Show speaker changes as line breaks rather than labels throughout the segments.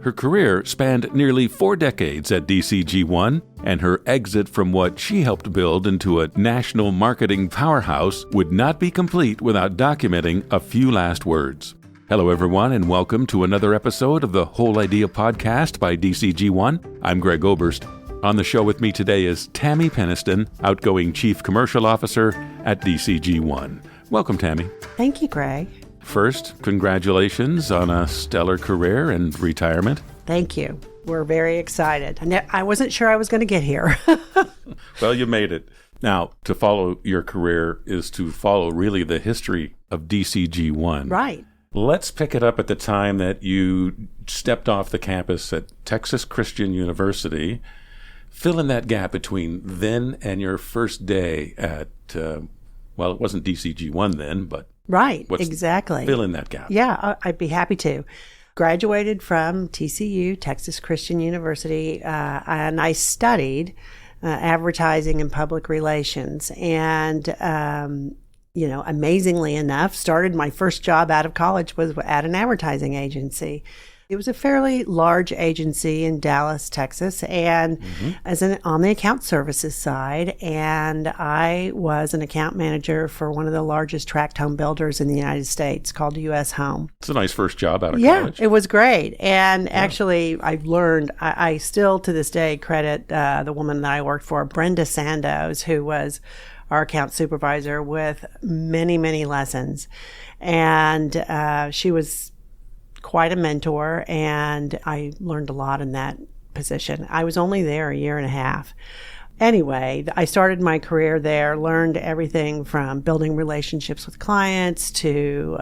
Her career spanned nearly 4 decades at DCG ONE, and her exit from what she helped build into a national marketing powerhouse would not be complete without documenting a few last words. Hello, everyone, and welcome to another episode of the Whole Idea podcast by DCG ONE. I'm Greg Oberst. On the show with me today is Tammy Peniston, outgoing Chief Commercial Officer at DCG ONE. Welcome, Tammy.
Thank you, Greg.
First, congratulations on a stellar career and retirement.
Thank you. We're very excited. I wasn't sure I was going to get here.
Well, you made it. Now, to follow your career is to follow really the history of DCG ONE.
Right.
Let's pick it up at the time that you stepped off the campus at Texas Christian University. Fill in that gap between then and your first day at, well, it wasn't DCG ONE then, but...
Right, exactly.
Fill in that gap.
Yeah, I'd be happy to. Graduated from TCU, Texas Christian University, and I studied advertising and public relations. And, amazingly enough, started my first job out of college was at an advertising agency. It was a fairly large agency in Dallas, Texas, and on the account services side, and I was an account manager for one of the largest tract home builders in the United States called US Home.
It's a nice first job out of college.
Yeah, it was great. And actually, I learned, I still to this day credit the woman that I worked for, Brenda Sandoz, who was our account supervisor, with many, many lessons. And she was quite a mentor, and I learned a lot in that position. I was only there a year and a half. Anyway, I started my career there, learned everything from building relationships with clients to,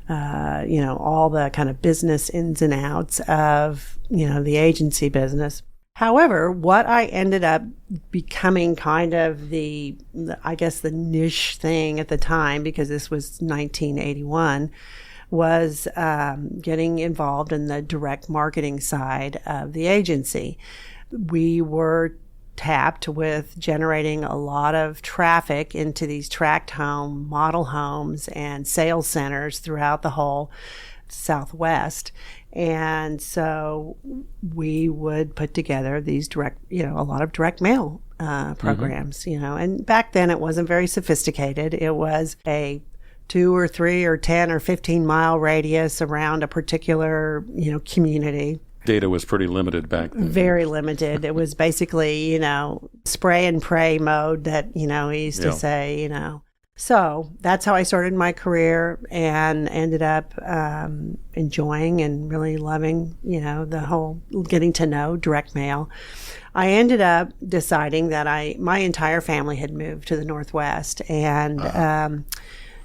all the kind of business ins and outs of, the agency business. However, what I ended up becoming kind of the niche thing at the time, because this was 1981, was getting involved in the direct marketing side of the agency. We were tapped with generating a lot of traffic into these tract home, model homes, and sales centers throughout the whole Southwest. And so we would put together these a lot of direct mail programs, and back then it wasn't very sophisticated. It was a 2 or 3 or 10 or 15 mile radius around a particular, community.
Data was pretty limited back then.
Very limited. It was basically, spray and pray mode that, we used to say, So that's how I started my career and ended up enjoying and really loving, the whole getting to know direct mail. I ended up deciding that my entire family had moved to the Northwest, and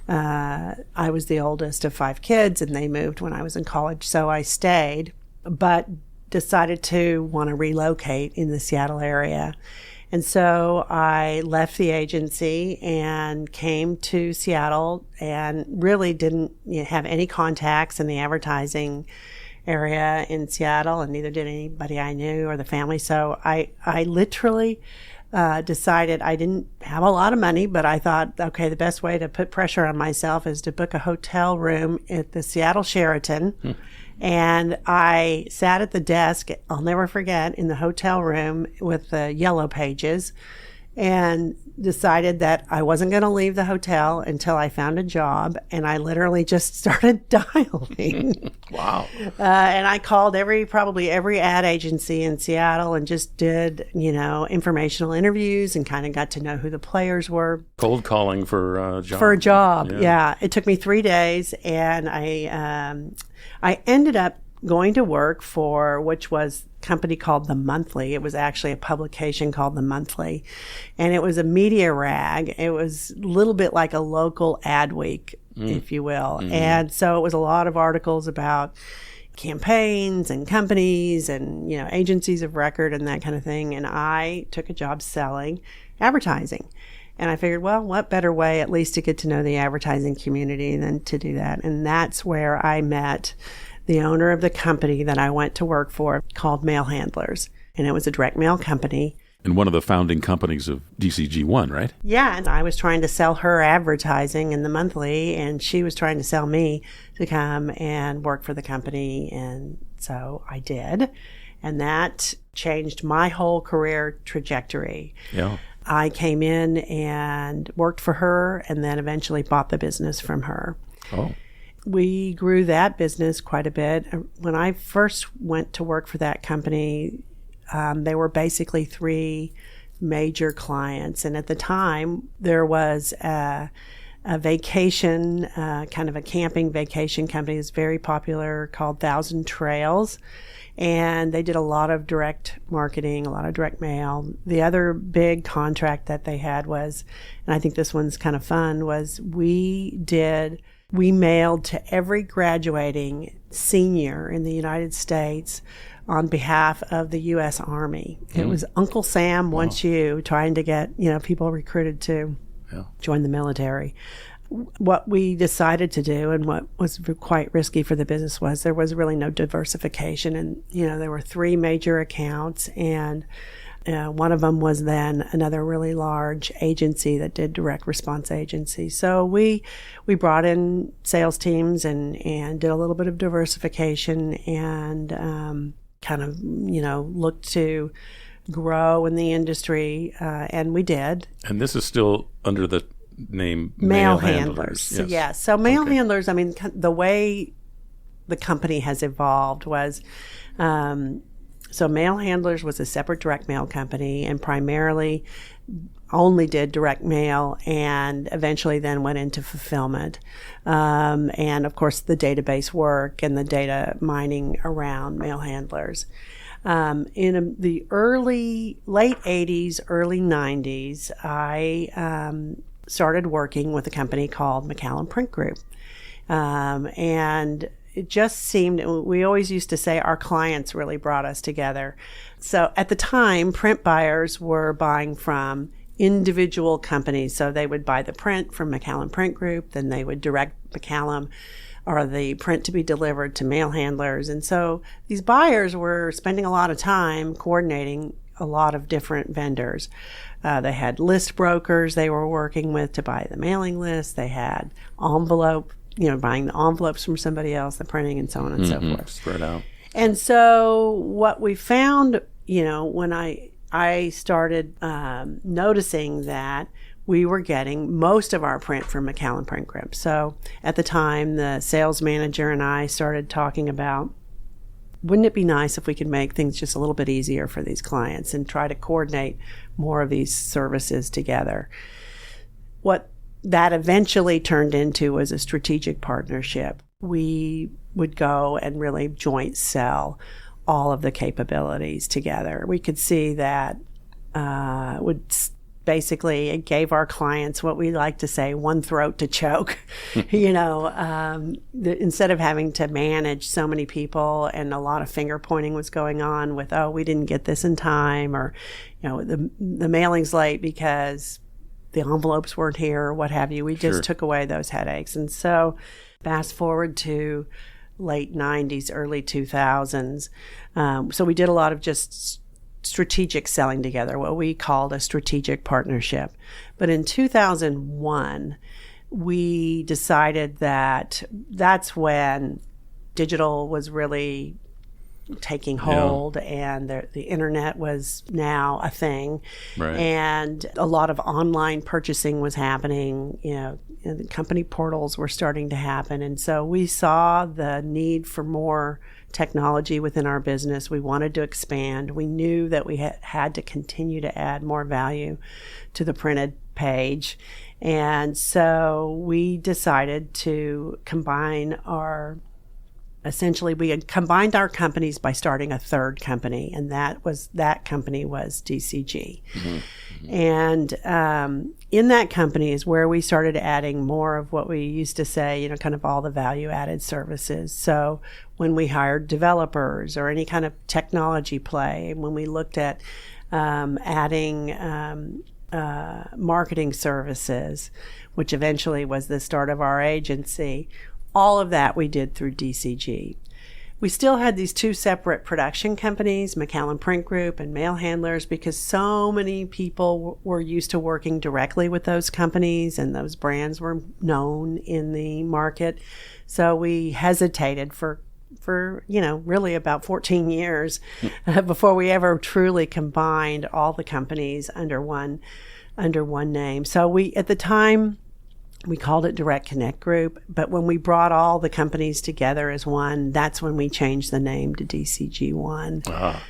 I was the oldest of 5 kids, and they moved when I was in college. So I stayed, but decided to want to relocate in the Seattle area. And so I left the agency and came to Seattle, and really didn't have any contacts in the advertising area in Seattle, and neither did anybody I knew or the family. So I literally decided I didn't have a lot of money, but I thought, okay, the best way to put pressure on myself is to book a hotel room at the Seattle Sheraton. And I sat at the desk, I'll never forget, in the hotel room with the yellow pages, and decided that I wasn't going to leave the hotel until I found a job. And I literally just started dialing.
Wow.
And I called probably every ad agency in Seattle and just did, informational interviews and kind of got to know who the players were.
Cold calling for a job.
For a job, yeah. It took me 3 days, and I ended up going to work for, which was a company called The Monthly. It was actually a publication called The Monthly, and it was a media rag. It was a little bit like a local ad week, if you will. And so it was a lot of articles about campaigns and companies and, agencies of record and that kind of thing. And I took a job selling advertising. And I figured, well, what better way at least to get to know the advertising community than to do that? And that's where I met the owner of the company that I went to work for, called Mail Handlers. And it was a direct mail company.
And one of the founding companies of DCG ONE, right?
Yeah, and I was trying to sell her advertising in the monthly, and she was trying to sell me to come and work for the company, and so I did. And that changed my whole career trajectory.
Yeah.
I came in and worked for her and then eventually bought the business from her.
Oh.
We grew that business quite a bit. When I first went to work for that company, they were basically 3 major clients. And at the time, there was a vacation, kind of a camping vacation company that's very popular called Thousand Trails. And they did a lot of direct marketing, a lot of direct mail. The other big contract that they had was, and I think this one's kind of fun, was we mailed to every graduating senior in the United States on behalf of the U.S. Army. It was Uncle Sam Wants You, trying to get, people recruited to join the military. What we decided to do, and what was quite risky for the business, was there was really no diversification. And, there were 3 major accounts, and one of them was then another really large agency that did direct response agency. So we brought in sales teams and did a little bit of diversification and kind of, looked to grow in the industry, and we did.
And this is still under the name
Mail handlers.
Yes.
Yeah. So mail handlers, I mean, the way the company has evolved was, so Mail Handlers was a separate direct mail company and primarily only did direct mail and eventually then went into fulfillment. And of course the database work and the data mining around Mail Handlers. In the late 80s, early 90s, I started working with a company called McCallum Print Group. And it just seemed, we always used to say our clients really brought us together. So at the time, print buyers were buying from individual companies. So they would buy the print from McCallum Print Group, then they would direct McCallum or the print to be delivered to mail handlers. And so these buyers were spending a lot of time coordinating a lot of different vendors. They had list brokers they were working with to buy the mailing list. They had envelope, buying the envelopes from somebody else, the printing, and so on and so forth.
Spread out.
And so what we found, when I started noticing that we were getting most of our print from McCallum Print Group. So at the time, the sales manager and I started talking about, wouldn't it be nice if we could make things just a little bit easier for these clients and try to coordinate more of these services together? What that eventually turned into was a strategic partnership. We would go and really joint sell all of the capabilities together. We could see that basically it gave our clients what we like to say, one throat to choke. Instead of having to manage so many people and a lot of finger pointing was going on with, we didn't get this in time, or the mailing's late because the envelopes weren't here, or what have you. We just took away those headaches. And so fast forward to late 90s, early 2000s. So we did a lot of just strategic selling together, what we called a strategic partnership. But in 2001, we decided that that's when digital was really taking hold, and the internet was now a thing,
right.
And a lot of online purchasing was happening. And company portals were starting to happen, and so we saw the need for more technology within our business. We wanted to expand. We knew that we had to continue to add more value to the printed page, and so we decided to we had combined our companies by starting a third company, and that company was DCG. Mm-hmm. And in that company is where we started adding more of what we used to say, kind of all the value-added services. So when we hired developers or any kind of technology play, when we looked at adding marketing services, which eventually was the start of our agency, all of that we did through DCG. we still had these two separate production companies, McAllen Print Group and Mail Handlers, because so many people were used to working directly with those companies and those brands were known in the market. So we hesitated for really about 14 years before we ever truly combined all the companies under one name. So at the time, we called it Direct Connect Group, but when we brought all the companies together as one, that's when we changed the name to DCG ONE,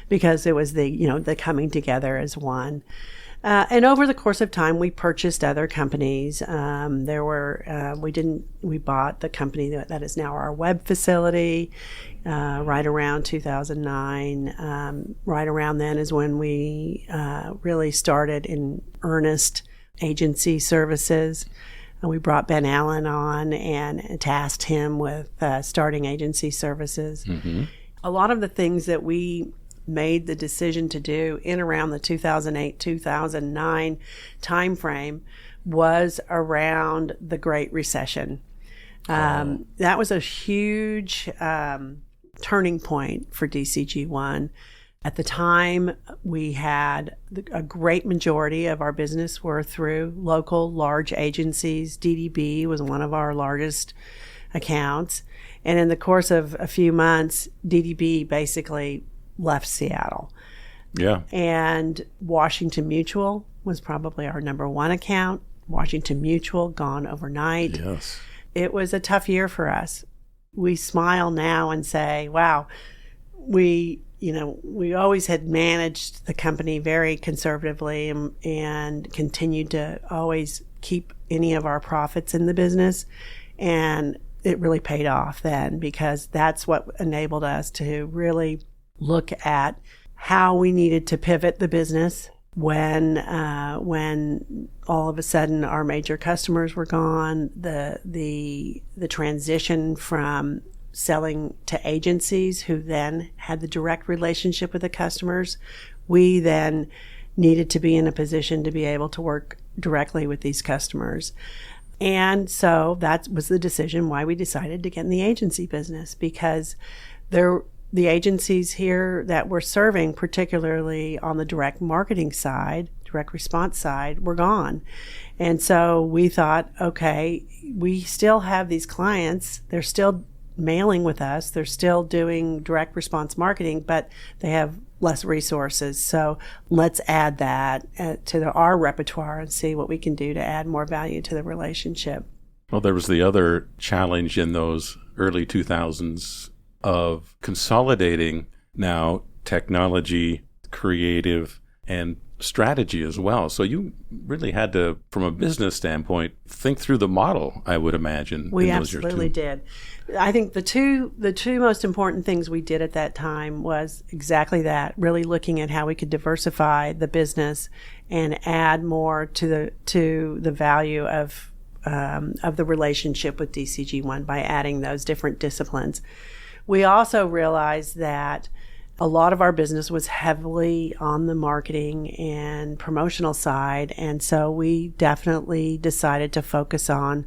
because it was the coming together as one. And over the course of time, we purchased other companies. We bought the company that is now our web facility, right around 2009. Right around then is when we really started in earnest agency services. And we brought Ben Allen on and tasked him with starting agency services. Mm-hmm. A lot of the things that we made the decision to do in around the 2008-2009 timeframe was around the Great Recession. That was a huge turning point for DCG ONE. At the time, we had a great majority of our business were through local large agencies. DDB was one of our largest accounts. And in the course of a few months, DDB basically left Seattle.
Yeah.
And Washington Mutual was probably our number one account. Washington Mutual gone overnight.
Yes.
It was a tough year for us. We smile now and say, wow, we always had managed the company very conservatively and continued to always keep any of our profits in the business. And it really paid off then, because that's what enabled us to really look at how we needed to pivot the business when all of a sudden our major customers were gone. The transition from selling to agencies who then had the direct relationship with the customers, we then needed to be in a position to be able to work directly with these customers. And so that was the decision why we decided to get in the agency business, because the agencies here that we're serving, particularly on the direct marketing side, direct response side, were gone. And so we thought, okay, we still have these clients. They're still mailing with us. They're still doing direct response marketing, but they have less resources. So let's add that to our repertoire and see what we can do to add more value to the relationship.
Well, there was the other challenge in those early 2000s of consolidating now technology, creative, and strategy as well. So you really had to, from a business standpoint, think through the model, I would imagine.
We absolutely did. I think the two most important things we did at that time was exactly that, really looking at how we could diversify the business and add more to the value of the relationship with DCG ONE by adding those different disciplines. We also realized that a lot of our business was heavily on the marketing and promotional side, and so we definitely decided to focus on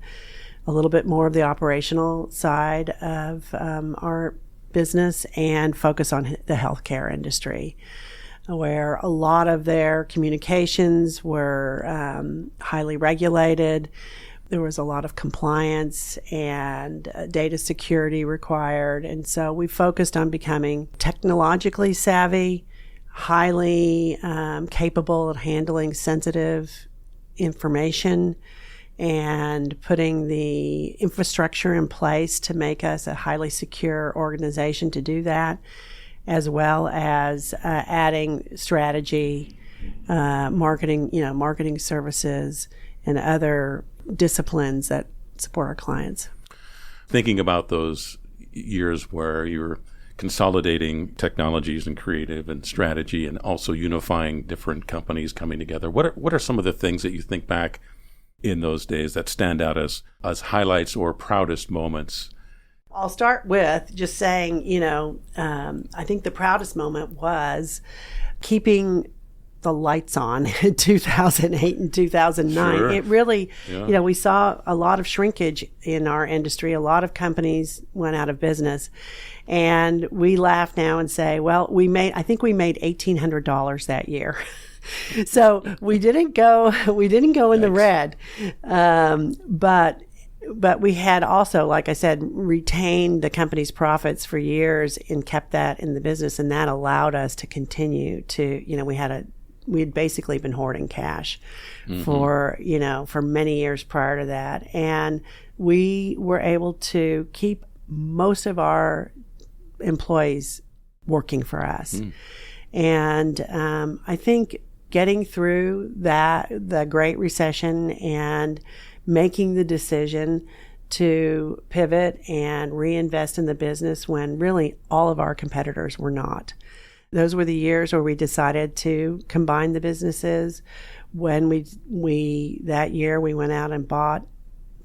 a little bit more of the operational side of our business and focus on the healthcare industry, where a lot of their communications were highly regulated. There was a lot of compliance and data security required. And so we focused on becoming technologically savvy, highly capable of handling sensitive information, and putting the infrastructure in place to make us a highly secure organization to do that, as well as adding strategy, marketing services, and other disciplines that support our clients.
Thinking about those years where you're consolidating technologies and creative and strategy and also unifying different companies coming together, what are some of the things that you think back in those days that stand out as highlights or proudest moments?
I'll start with just saying, I think the proudest moment was keeping the lights on in 2008 and 2009.
Sure.
It really, we saw a lot of shrinkage in our industry. A lot of companies went out of business. And we laugh now and say, well, I think we made $1,800 that year. So we didn't go in the red. But we had also, like I said, retained the company's profits for years and kept that in the business. And that allowed us to continue to, we had basically been hoarding cash for many years prior to that. And we were able to keep most of our employees working for us. And I think getting through the Great Recession and making the decision to pivot and reinvest in the business when really all of our competitors were not. Those were the years where we decided to combine the businesses. When that year we went out and bought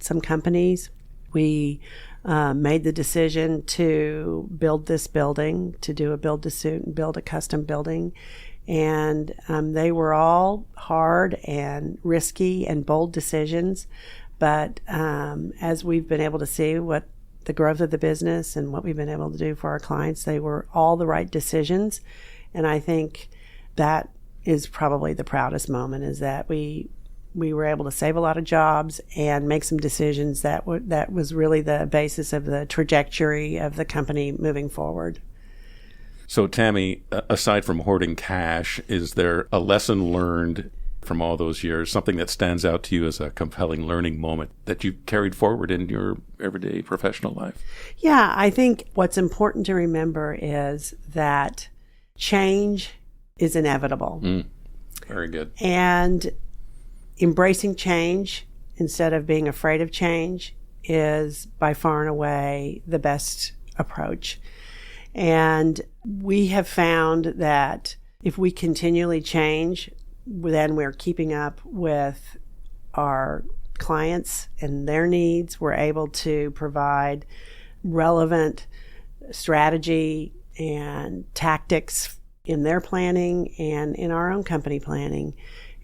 some companies. We made the decision to build this building, to do a build-to-suit and build a custom building. And they were all hard and risky and bold decisions. But as we've been able to see what the growth of the business and what we've been able to do for our clients, they were all the right decisions. And I think that is probably the proudest moment, is that we were able to save a lot of jobs and make some decisions that was really the basis of the trajectory of the company moving forward.
So, Tammy, aside from hoarding cash, is there a lesson learned from all those years, something that stands out to you as a compelling learning moment that you carried forward in your everyday professional life?
Yeah, I think what's important to remember is that change is inevitable.
Very good.
And embracing change instead of being afraid of change is by far and away the best approach. And we have found that if we continually change, then we're keeping up with our clients and their needs. We're able to provide relevant strategy and tactics in their planning and in our own company planning.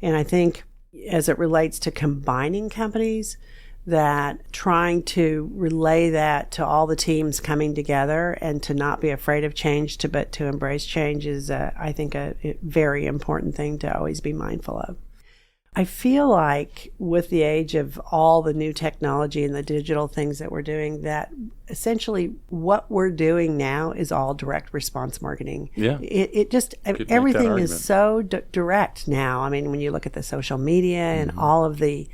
And I think as it relates to combining companies, that trying to relay that to all the teams coming together and to not be afraid of change, but to embrace change is, I think, a very important thing to always be mindful of. I feel like with the age of all the new technology and the digital things that we're doing, that essentially what we're doing now is all direct response marketing.
Yeah.
It just, everything is so direct now. I mean, when you look at the social media and all of the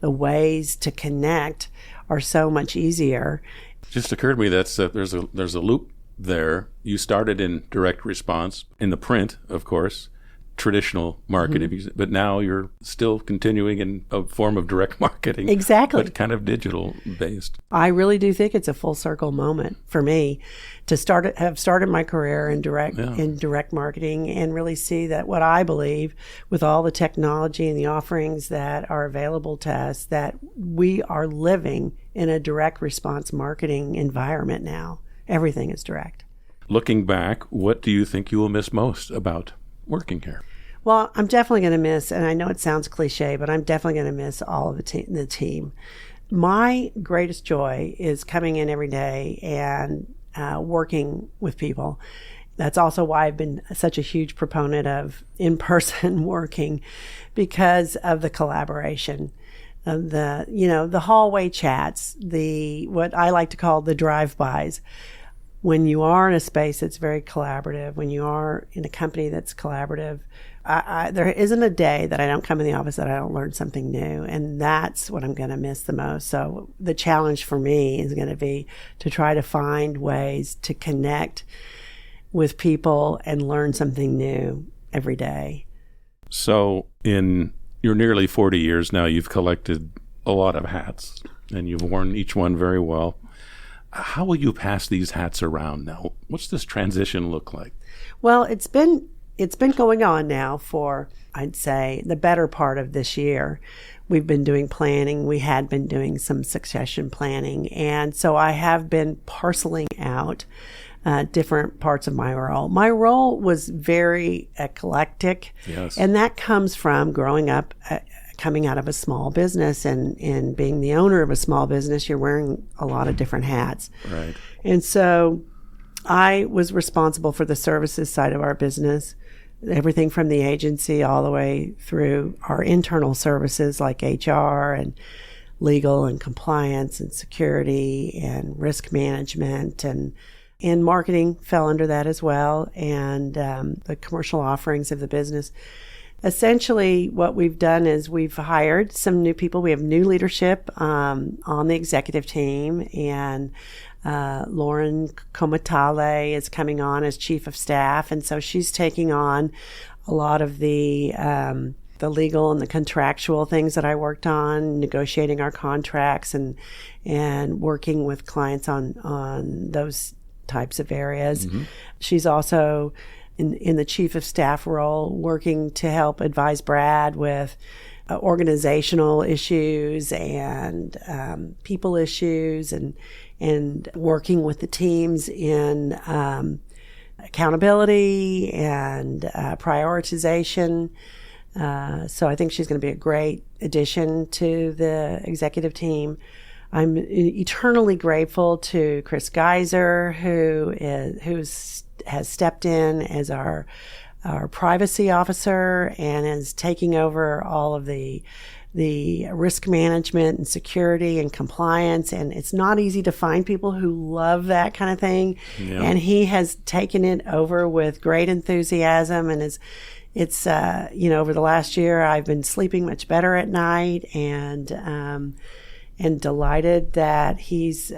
ways to connect are so much easier.
Just occurred to me that's there's a loop there. You started in direct response in the print, of course, traditional marketing, but now you're still continuing in a form of direct marketing.
Exactly.
But kind of digital based.
I really do think it's a full circle moment for me to have started my career in direct marketing and really see that what I believe with all the technology and the offerings that are available to us, that we are living in a direct response marketing environment now. Everything is direct. Looking back, what do you think you will miss most about working here? Well, I'm definitely going to miss, and I know it sounds cliche, but I'm definitely going to miss all of the team. My greatest joy is coming in every day and working with people. That's also why I've been such a huge proponent of in-person working, because of the collaboration, of the hallway chats, what I like to call the drive-bys. When you are in a space that's very collaborative, when you are in a company that's collaborative, there isn't a day that I don't come in the office that I don't learn something new. And that's what I'm going to miss the most. So the challenge for me is going to be to try to find ways to connect with people and learn something new every day. So in your nearly 40 years now, you've collected a lot of hats and you've worn each one very well. How will you pass these hats around now? What's this transition look like? Well, it's been going on now for, I'd say, the better part of this year. we've been doing planning. We had been doing some succession planning. And so I have been parceling out different parts of my role. My role was very eclectic.
Yes.
And that comes from growing up, coming out of a small business and being the owner of a small business. You're wearing a lot of different hats.
Right.
And so I was responsible for the services side of our business, everything from the agency all the way through our internal services like HR and legal and compliance and security and risk management, and marketing fell under that as well, and the commercial offerings of the business. Essentially, what we've done is we've hired some new people. We have new leadership on the executive team, and Lauren Komatale is coming on as chief of staff, and so she's taking on a lot of the legal and the contractual things that I worked on, negotiating our contracts and working with clients on those types of areas. Mm-hmm. She's also in the chief of staff role, working to help advise Brad with organizational issues and people issues, and working with the teams in accountability and prioritization. So I think she's going to be a great addition to the executive team. I'm eternally grateful to Chris Geiser, who has stepped in as our privacy officer and is taking over all of the risk management and security and compliance. And it's not easy to find people who love that kind of thing. Yeah. And he has taken it over with great enthusiasm, and it's over the last year I've been sleeping much better at night, and delighted that he's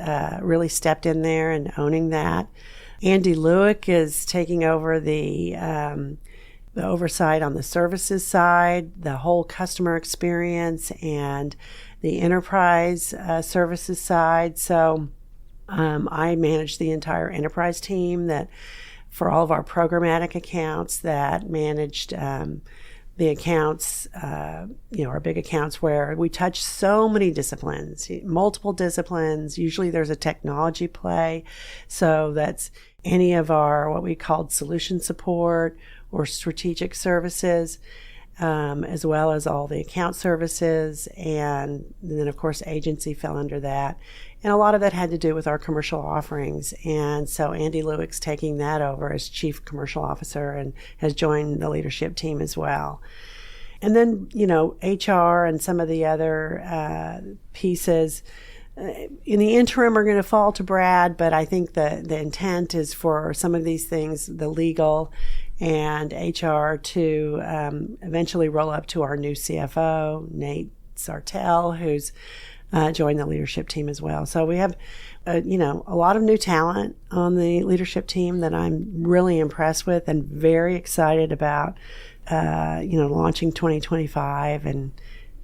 really stepped in there and owning that. Andy Lewick is taking over the oversight on the services side, the whole customer experience, and the enterprise services side. So I manage the entire enterprise team that for all of our programmatic accounts that managed the accounts, our big accounts where we touch so many disciplines, multiple disciplines. Usually there's a technology play. So that's any of our, what we called solution support or strategic services, as well as all the account services. And then, of course, agency fell under that. And a lot of that had to do with our commercial offerings. And so Andy Lewick's taking that over as chief commercial officer and has joined the leadership team as well. And then, HR and some of the other pieces in the interim are going to fall to Brad, but I think the intent is for some of these things, the legal and HR, to eventually roll up to our new CFO, Nate Sartell, who's joined the leadership team as well. So we have, a lot of new talent on the leadership team that I'm really impressed with and very excited about, launching 2025 and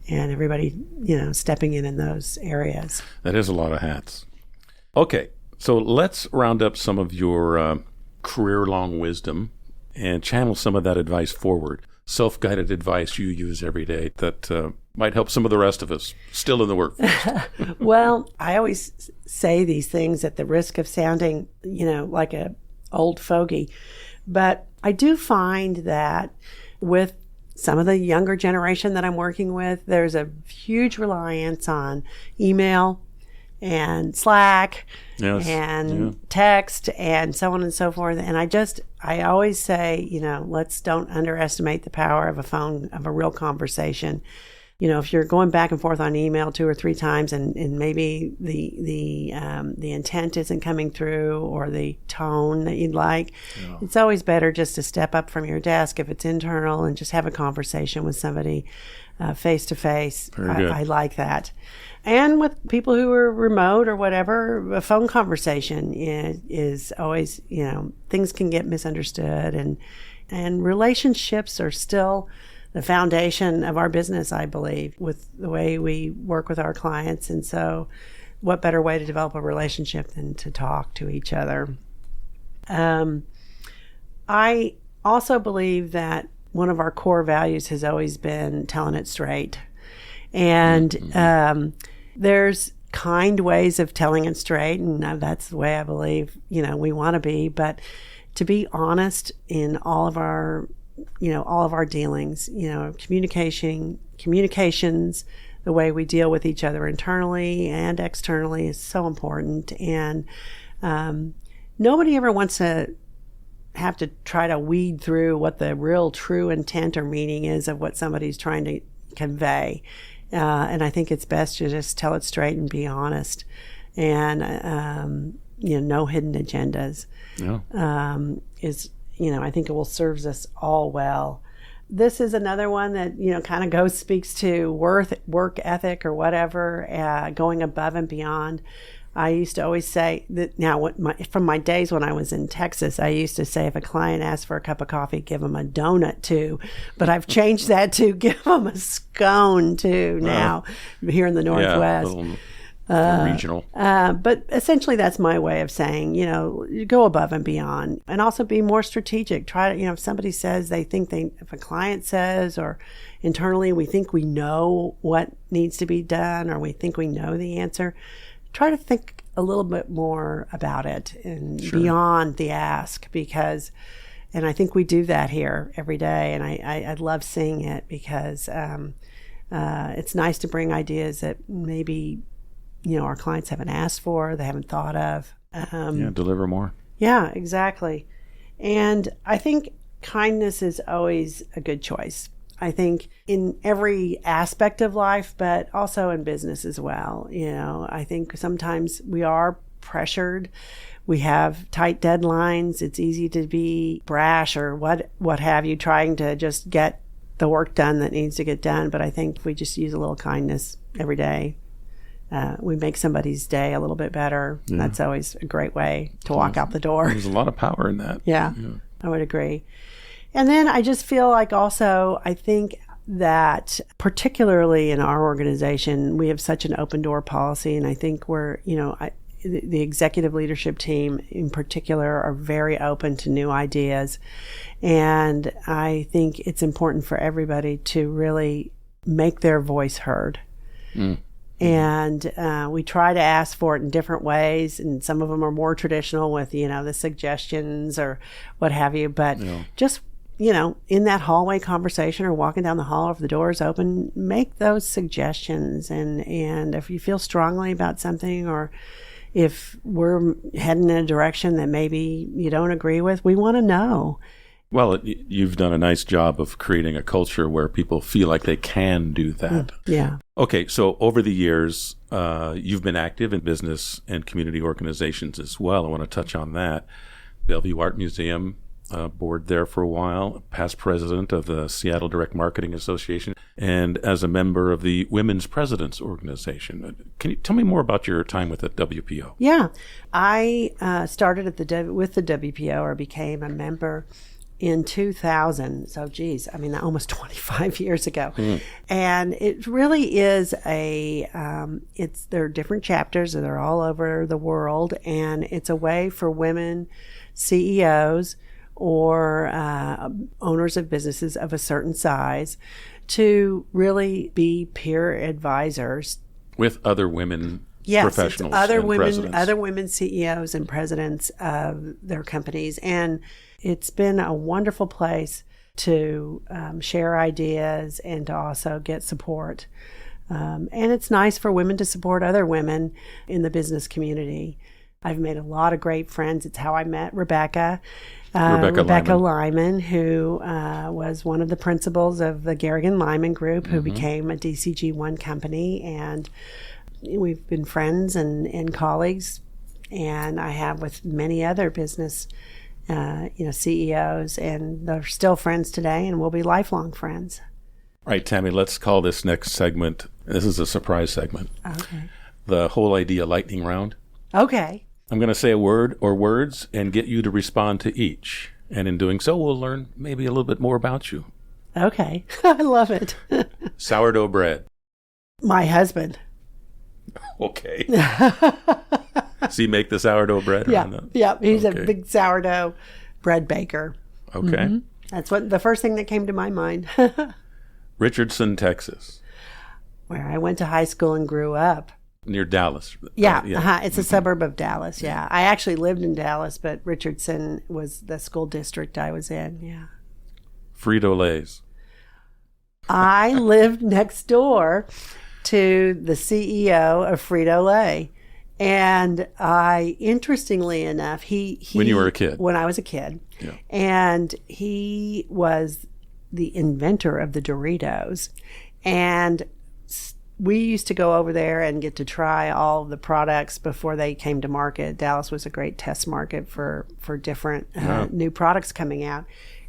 everybody, stepping in those areas.
That is a lot of hats. Okay, so let's round up some of your career-long wisdom and channel some of that advice forward. Self-guided advice you use every day that might help some of the rest of us still in the workforce.
Well, I always say these things at the risk of sounding, like a old fogey, but I do find that with some of the younger generation that I'm working with, there's a huge reliance on email and Slack and text and so on and so forth. And I always say, let's don't underestimate the power of a phone, of a real conversation. If you're going back and forth on email 2 or 3 times and maybe the intent isn't coming through or the tone that you'd like, it's always better just to step up from your desk if it's internal and just have a conversation with somebody face to face. I like that. And with people who are remote or whatever, a phone conversation is always, things can get misunderstood, and relationships are still the foundation of our business, I believe, with the way we work with our clients. And so what better way to develop a relationship than to talk to each other? I also believe that one of our core values has always been telling it straight. And there's kind ways of telling it straight, and that's the way I believe, we want to be. But to be honest in all of our dealings, communications, the way we deal with each other internally and externally is so important. And nobody ever wants to have to try to weed through what the real true intent or meaning is of what somebody's trying to convey. And I think it's best to just tell it straight and be honest. And, no hidden agendas. Yeah. I think it will serve us all well. This is another one that, kind of speaks to work ethic or whatever, going above and beyond. I used to always say that from my days when I was in Texas, I used to say if a client asks for a cup of coffee, give them a donut too. But I've changed that to give them a scone too now here in the Northwest.
Regional.
But essentially that's my way of saying, go above and beyond and also be more strategic. Try to, if somebody says if a client says, or internally we think we know what needs to be done, or we think we know the answer, try to think a little bit more about it and beyond the ask, and I think we do that here every day. And I love seeing it because it's nice to bring ideas that maybe, our clients haven't asked for, they haven't thought of.
Deliver more.
Yeah, exactly. And I think kindness is always a good choice. I think in every aspect of life, but also in business as well. I think sometimes we are pressured. We have tight deadlines. It's easy to be brash or what have you, trying to just get the work done that needs to get done. But I think if we just use a little kindness every day, we make somebody's day a little bit better. Yeah. That's always a great way to walk out the door.
There's a lot of power in that.
Yeah, I would agree. And then I just feel like also, I think that particularly in our organization, we have such an open door policy. And I think the executive leadership team in particular are very open to new ideas. And I think it's important for everybody to really make their voice heard. And we try to ask for it in different ways, and some of them are more traditional with, the suggestions or what have you. But just, in that hallway conversation or walking down the hall, if the door is open, make those suggestions. And if you feel strongly about something, or if we're heading in a direction that maybe you don't agree with, we want to know.
Well, you've done a nice job of creating a culture where people feel like they can do that.
Yeah.
Okay, so over the years, you've been active in business and community organizations as well. I want to touch on that. Bellevue Art Museum, board there for a while, past president of the Seattle Direct Marketing Association, and as a member of the Women's Presidents Organization. Can you tell me more about your time with the WPO?
Yeah. I started with the WPO, or became a member in 2000. So, almost 25 years ago. And it really is there are different chapters, and they're all over the world. And it's a way for women CEOs or owners of businesses of a certain size to really be peer advisors
with other women.
Yes,
professionals,
other
presidents.
women CEOs and presidents of their companies. And it's been a wonderful place to share ideas and to also get support. And it's nice for women to support other women in the business community. I've made a lot of great friends. It's how I met Rebecca Lyman, who was one of the principals of the Garrigan Lyman Group, who became a DCG ONE company. And we've been friends and colleagues, and I have with many other business CEOs, and they're still friends today, and we'll be lifelong friends.
All right, Tammy, let's call this next segment, this is a surprise segment.
Okay.
The whole idea lightning round.
Okay.
I'm going to say a word or words and get you to respond to each. And in doing so, we'll learn maybe a little bit more about you.
Okay. I love it.
Sourdough bread.
My husband.
Okay. So you make the sourdough bread?
Yeah. He's a big sourdough bread baker.
Okay.
That's the first thing that came to my mind.
Richardson, Texas.
where I went to high school and grew up.
Near Dallas.
Yeah. It's a suburb of Dallas. Yeah. I actually lived in Dallas, but Richardson was the school district I was in. Yeah.
Frito-Lays.
I lived next door to the CEO of Frito-Lay. And interestingly enough, he
when you were a kid.
When I was a kid.
Yeah.
And he was the inventor of the Doritos. And we used to go over there and get to try all of the products before they came to market. Dallas was a great test market for different new products coming out.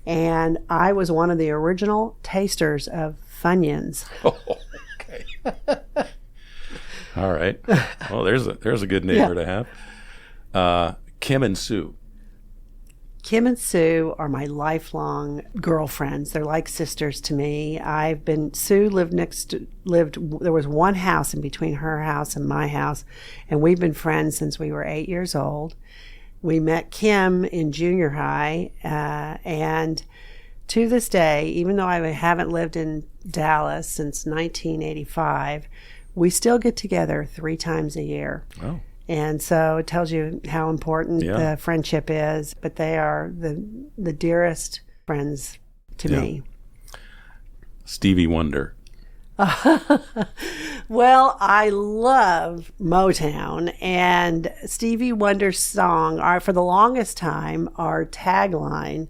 And I was one of the original tasters of Funyuns.
Oh, okay. All right. Well, there's a good neighbor to have. Kim and Sue.
Kim and Sue are my lifelong girlfriends. They're like sisters to me. Sue there was one house in between her house and my house, and we've been friends since we were 8 years old. We met Kim in junior high, and to this day, even though I haven't lived in Dallas since 1985, we still get together 3 times a year.
Oh.
And so it tells you how important the friendship is. But they are the dearest friends to me.
Stevie Wonder.
Well, I love Motown. And Stevie Wonder's song, for the longest time, our tagline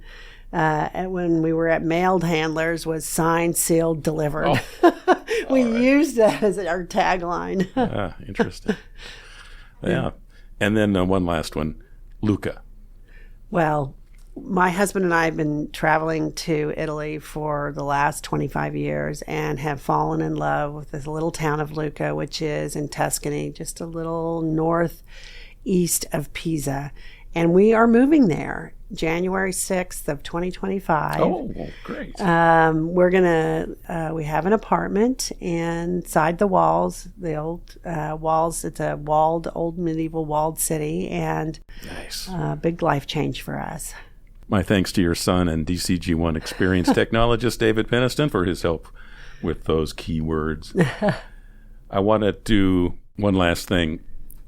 when we were at mailed handlers was signed, sealed, delivered. Oh. We used that as our tagline.
Interesting. Yeah. And then one last one, Luca.
Well, my husband and I have been traveling to Italy for the last 25 years and have fallen in love with this little town of Lucca, which is in Tuscany, just a little northeast of Pisa. And we are moving there January 6th of 2025.
Oh, great.
We're going to, we have an apartment inside the walls, the old walls. It's a old medieval walled city, and
nice.
Big life change for us.
My thanks to your son and DCG ONE experienced technologist David Peniston for his help with those key words. I want to do one last thing.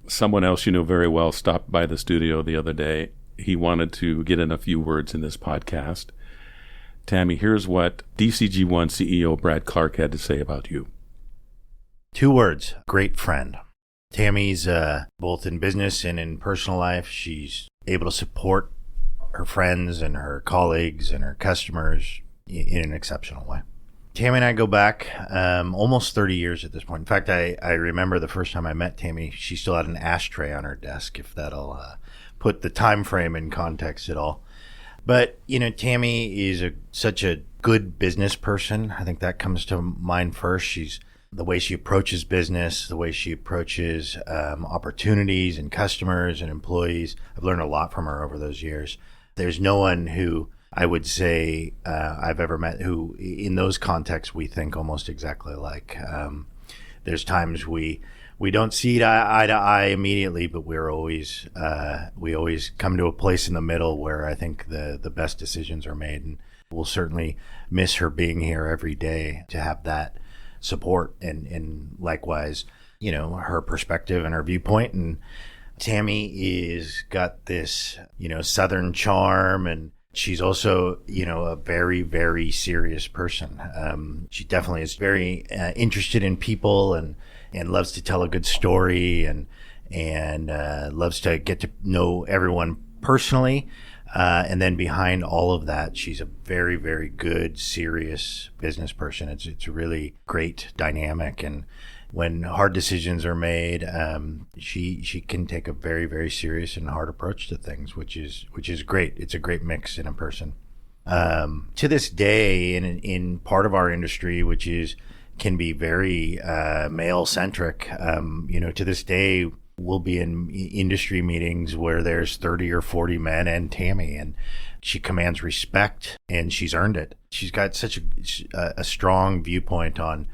Someone else you know very well stopped by the studio the other day. He wanted to get in a few words in this podcast. Tammy, here's what DCG ONE CEO Brad Clark had to say about you.
2 words, great friend. Tammy's both in business and in personal life. She's able to support her friends and her colleagues and her customers in an exceptional way. Tammy and I go back almost 30 years at this point. In fact, I remember the first time I met Tammy, she still had an ashtray on her desk, if that'll put the time frame in context at all. But, Tammy is such a good business person. I think that comes to mind first. She's the way she approaches business, the way she approaches opportunities and customers and employees. I've learned a lot from her over those years. There's no one who I would say I've ever met who in those contexts we think almost exactly alike. There's times we don't see eye to eye immediately, but we always come to a place in the middle where I think the best decisions are made. And we'll certainly miss her being here every day to have that support and likewise, her perspective and her viewpoint. And Tammy is got this, Southern charm, and she's also, a very, very serious person. She definitely is very interested in people and loves to tell a good story and loves to get to know everyone personally. And then behind all of that, she's a very, very good, serious business person. It's a really great dynamic. And when hard decisions are made, she can take a very, very serious and hard approach to things, which is great. It's a great mix in a person. To this day, in part of our industry, which can be very male centric, to this day, we'll be in industry meetings where there's 30 or 40 men and Tammy, and she commands respect, and she's earned it. She's got such a strong viewpoint on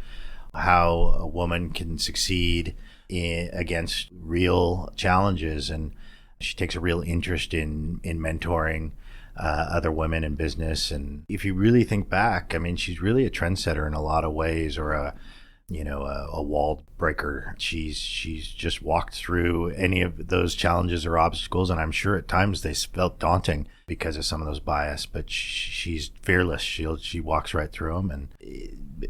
how a woman can succeed against real challenges, and she takes a real interest in mentoring other women in business. And if you really think back, she's really a trendsetter in a lot of ways, or a wall breaker. She's just walked through any of those challenges or obstacles, and I'm sure at times they felt daunting because of some of those bias, but she's fearless. She walks right through them, and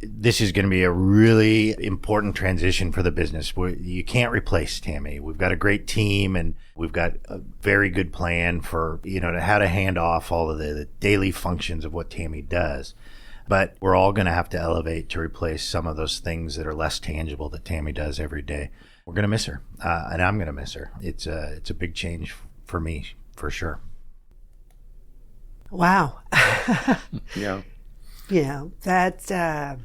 this is going to be a really important transition for the business. You can't replace Tammy. We've got a great team, and we've got a very good plan for how to hand off all of the daily functions of what Tammy does. But we're all going to have to elevate to replace some of those things that are less tangible that Tammy does every day. We're going to miss her, and I'm going to miss her. It's a big change for me, for sure.
Wow.
Yeah.
That's, I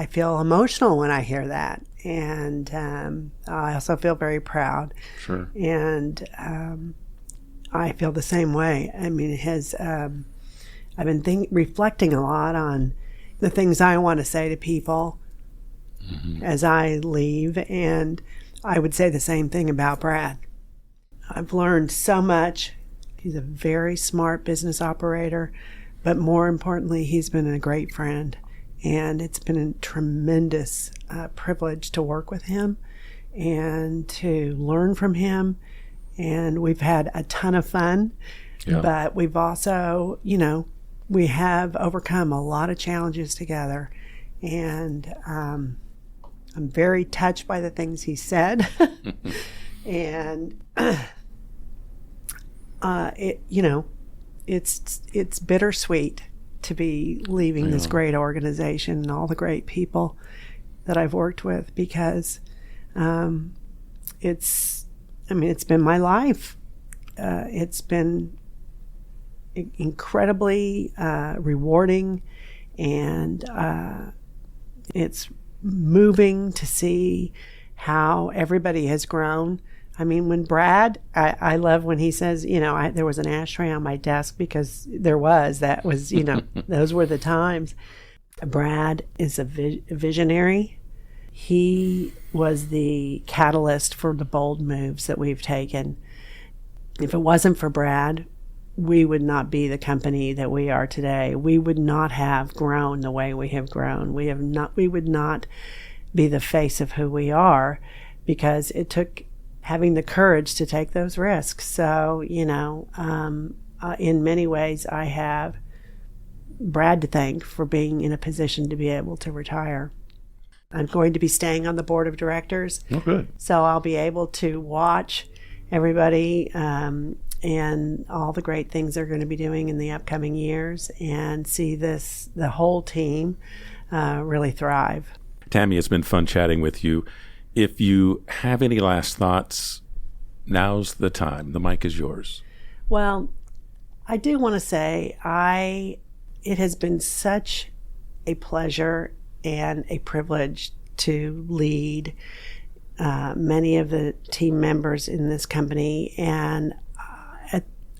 feel emotional when I hear that. And I also feel very proud.
Sure.
And I feel the same way. I mean, I've been reflecting a lot on the things I want to say to people as I leave, and I would say the same thing about Brad. I've learned so much. He's a very smart business operator, but more importantly, he's been a great friend, and it's been a tremendous privilege to work with him and to learn from him. And we've had a ton of fun, but we've also, we have overcome a lot of challenges together. And I'm very touched by the things he said. And, it's bittersweet to be leaving this great organization and all the great people that I've worked with, because it's been my life. It's been incredibly rewarding, and it's moving to see how everybody has grown. I mean, when Brad, I love when he says, there was an ashtray on my desk, because that was, those were the times. Brad is a visionary. He was the catalyst for the bold moves that we've taken. If it wasn't for Brad, we would not be the company that we are today. We would not have grown the way we have grown. We would not be the face of who we are, because it took having the courage to take those risks. So, in many ways, I have Brad to thank for being in a position to be able to retire. I'm going to be staying on the board of directors.
Oh, good.
So I'll be able to watch everybody and all the great things they're going to be doing in the upcoming years, and see the whole team really thrive.
Tammy, it's been fun chatting with you. If you have any last thoughts, now's the time. The mic is yours.
Well, I do want to say it has been such a pleasure and a privilege to lead many of the team members in this company, and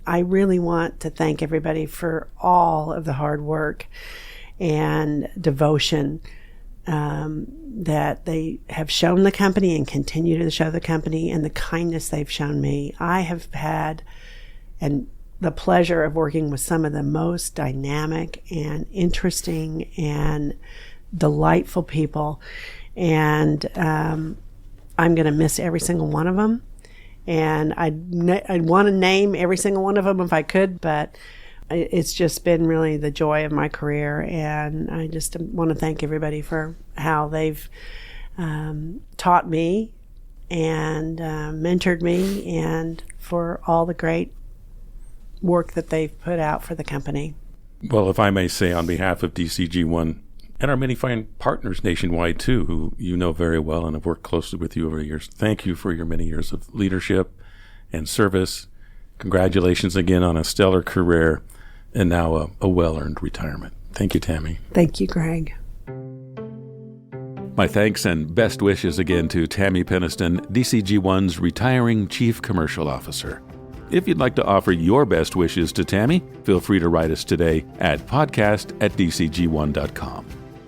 I really want to thank everybody for all of the hard work and devotion that they have shown the company and continue to show the company, and the kindness they've shown me. I have had the pleasure of working with some of the most dynamic and interesting and delightful people, and I'm going to miss every single one of them, and I'd want to name every single one of them if I could, but it's just been really the joy of my career, and I just want to thank everybody for how they've taught me and mentored me, and for all the great work that they've put out for the company.
Well, if I may say, on behalf of DCG ONE and our many fine partners nationwide too, who you know very well and have worked closely with you over the years, thank you for your many years of leadership and service. Congratulations again on a stellar career, and now a well-earned retirement. Thank you, Tammy.
Thank you, Greg.
My thanks and best wishes again to Tammy Peniston, DCG ONE's retiring Chief Commercial Officer. If you'd like to offer your best wishes to Tammy, feel free to write us today at podcast@dcgone.com.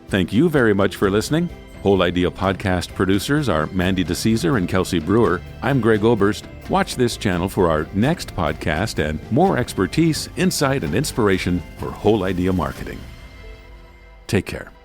Thank you very much for listening. Whole Idea podcast producers are Mandy DeCesar and Kelsey Brewer. I'm Greg Oberst. Watch this channel for our next podcast and more expertise, insight, and inspiration for Whole Idea marketing. Take care.